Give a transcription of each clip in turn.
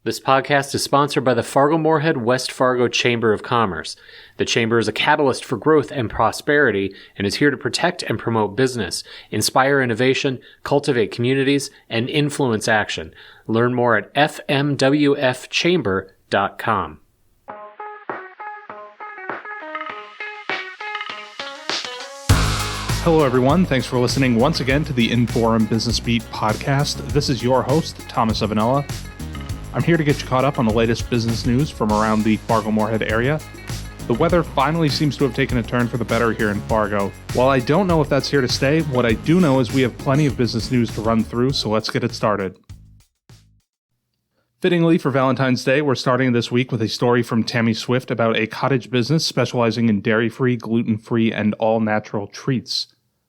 This podcast is sponsored by the Fargo Moorhead West Fargo Chamber of Commerce. The Chamber is a catalyst for growth and prosperity and is here to protect and promote business, inspire innovation, cultivate communities, and influence action. Learn more at fmwfchamber.com. Hello, everyone. Thanks for listening once again to the Inforum Business Beat podcast. This is your host, Thomas Evanella. I'm here to get you caught up on the latest business news from around the Fargo Moorhead area. The weather finally seems to have taken a turn for the better here in Fargo. While I don't know if that's here to stay, what I do know is we have plenty of business news to run through, so let's get it started. Fittingly for Valentine's Day, we're starting this week with a story from Tammy Swift about a cottage business specializing in dairy-free, gluten-free, and all-natural treats.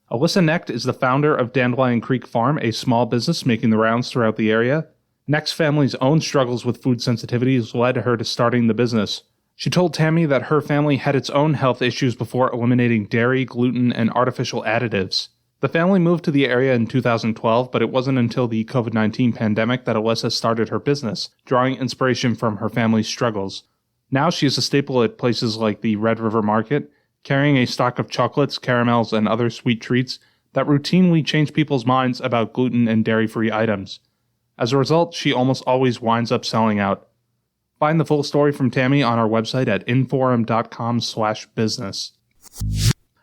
Alyssa Necht is the founder of Dandelion Creek Farm, a small business making the rounds throughout the area. Necht's family's own struggles with food sensitivities led her to starting the business. She told Tammy that her family had its own health issues before eliminating dairy, gluten, and artificial additives. The family moved to the area in 2012, but it wasn't until the COVID-19 pandemic that Alyssa started her business, drawing inspiration from her family's struggles. Now she is a staple at places like the Red River Market, carrying a stock of chocolates, caramels, and other sweet treats that routinely change people's minds about gluten and dairy-free items. As a result, she almost always winds up selling out. Find the full story from Tammy on our website at inforum.com/business.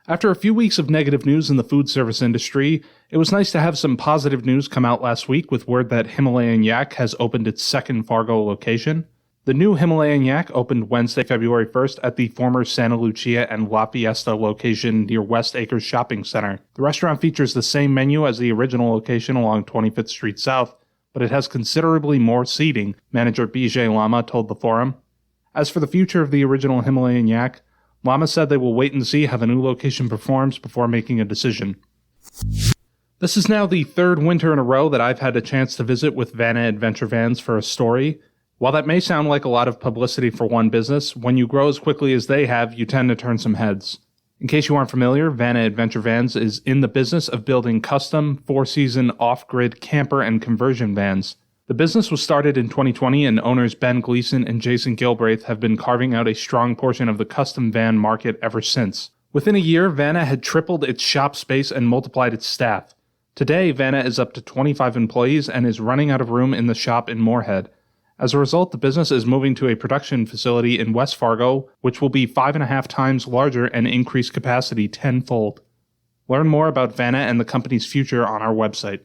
After a few weeks of negative news in the food service industry, it was nice to have some positive news come out last week with word that Himalayan Yak has opened its second Fargo location. The new Himalayan Yak opened Wednesday, February 1st at the former Santa Lucia and La Fiesta location near West Acres Shopping Center. The restaurant features the same menu as the original location along 25th Street South, but it has considerably more seating, manager BJ Lama told the forum. As for the future of the original Himalayan Yak, Lama said they will wait and see how the new location performs before making a decision. This is now the third winter in a row that I've had a chance to visit with Vanna Adventure Vans for a story. While that may sound like a lot of publicity for one business, when you grow as quickly as they have, you tend to turn some heads. In case you aren't familiar, Vanna Adventure Vans is in the business of building custom, four-season, off-grid camper and conversion vans. The business was started in 2020, and owners Ben Gleason and Jason Gilbraith have been carving out a strong portion of the custom van market ever since. Within a year, Vanna had tripled its shop space and multiplied its staff. Today, Vanna is up to 25 employees and is running out of room in the shop in Moorhead. As a result, the business is moving to a production facility in West Fargo, which will be 5.5 times larger and increase capacity tenfold. Learn more about Vanna and the company's future on our website.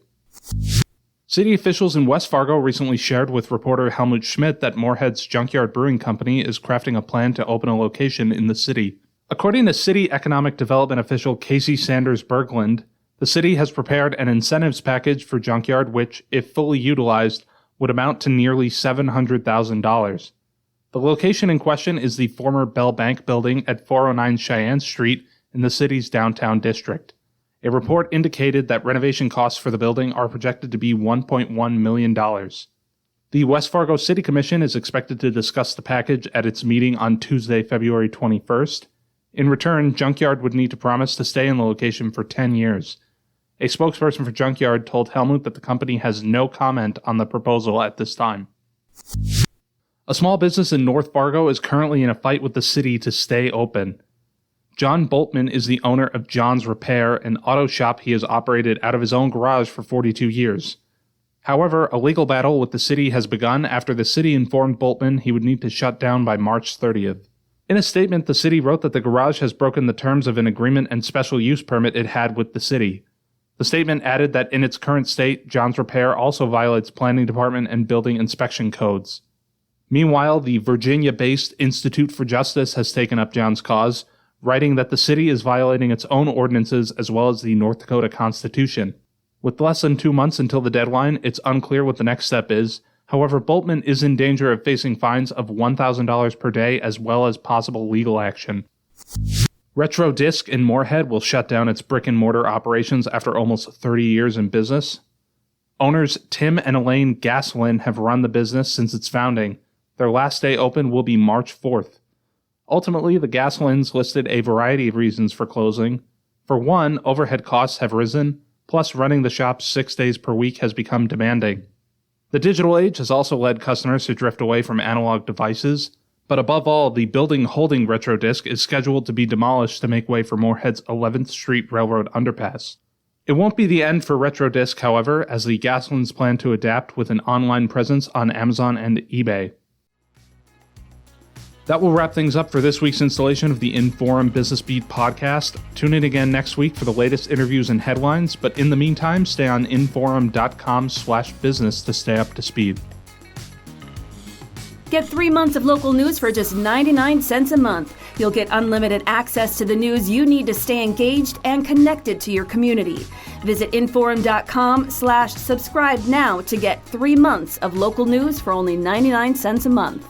City officials in West Fargo recently shared with reporter Helmut Schmidt that Moorhead's Junkyard Brewing Company is crafting a plan to open a location in the city. According to City Economic Development official Casey Sanders Berglund, the city has prepared an incentives package for Junkyard which, if fully utilized, would amount to nearly $700,000. The location in question is the former Bell Bank building at 409 Cheyenne Street in the city's downtown district. A report indicated that renovation costs for the building are projected to be $1.1 million. The West Fargo City Commission is expected to discuss the package at its meeting on Tuesday, February 21st. In return, Junkyard would need to promise to stay in the location for 10 years. A spokesperson for Junkyard told Helmut that the company has no comment on the proposal at this time. A small business in North Fargo is currently in a fight with the city to stay open. John Boltman is the owner of John's Repair, an auto shop he has operated out of his own garage for 42 years. However, a legal battle with the city has begun after the city informed Boltman he would need to shut down by March 30th. In a statement, the city wrote that the garage has broken the terms of an agreement and special use permit it had with the city. The statement added that in its current state, John's Repair also violates planning department and building inspection codes. Meanwhile, the Virginia-based Institute for Justice has taken up John's cause, writing that the city is violating its own ordinances as well as the North Dakota Constitution. With less than 2 months until the deadline, it's unclear what the next step is. However, Boltman is in danger of facing fines of $1,000 per day as well as possible legal action. RetroDisc in Moorhead will shut down its brick-and-mortar operations after almost 30 years in business. Owners Tim and Elaine Gaslin have run the business since its founding. Their last day open will be March 4th. Ultimately, the Gaslins listed a variety of reasons for closing. For one, overhead costs have risen, plus running the shop 6 days per week has become demanding. The digital age has also led customers to drift away from analog devices, but above all, the building holding RetroDisc is scheduled to be demolished to make way for Moorhead's 11th Street Railroad underpass. It won't be the end for RetroDisc, however, as the Gasolins plan to adapt with an online presence on Amazon and eBay. That will wrap things up for this week's installation of the Inforum Business Beat podcast. Tune in again next week for the latest interviews and headlines, but in the meantime, stay on inforum.com/business to stay up to speed. Get 3 months of local news for just 99 cents a month. You'll get unlimited access to the news you need to stay engaged and connected to your community. Visit inforum.com/subscribe now to get 3 months of local news for only 99 cents a month.